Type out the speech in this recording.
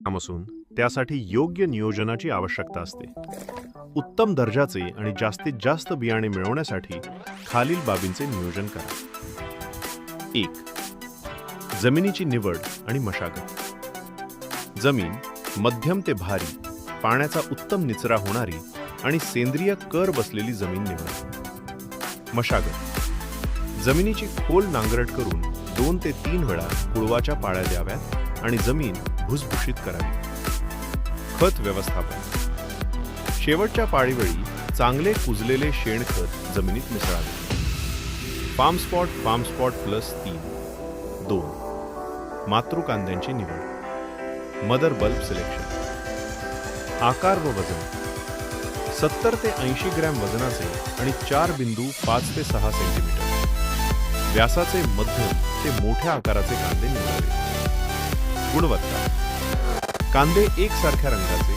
काम असून त्यासाठी योग्य नियोजनाची आवश्यकता असते. उत्तम दर्जाचे आणि जास्तीत जास्त बियाणे मिळवण्यासाठी खालील बाबींचे नियोजन करा. 1. जमिनीची निवड आणि मशागत. जमीन मध्यम ते भारी, पाण्याचा उत्तम निचरा होणारी आणि सेंद्रिय कर बसलेली जमीन निवडा. मशागत. जमिनीची खोल नांगरट करून 2 ते 3 वेळा कुळवाच्या पाळ्या द्याव्यात आणि जमीन भुसभुशीत करावी. खत व्यवस्थापन. शेवटच्या पाळीवेळी चांगले कुजलेले शेणखत जमिनीत मिसळावे. Farm spot plus 3. 2. मातृकांद्यांची निवड. Mother bulb selection. आकार व वजन. 70 ते 80 ग्रॅम वजनाचे आणि 4 बिंदू 5 ते 6 सेंटीमीटर व्यासाचे मध्यम ते मोठ्या आकाराचे कांदे निवडावे. गुणवत्ता. कांदे एकसारख्या रंगाचे,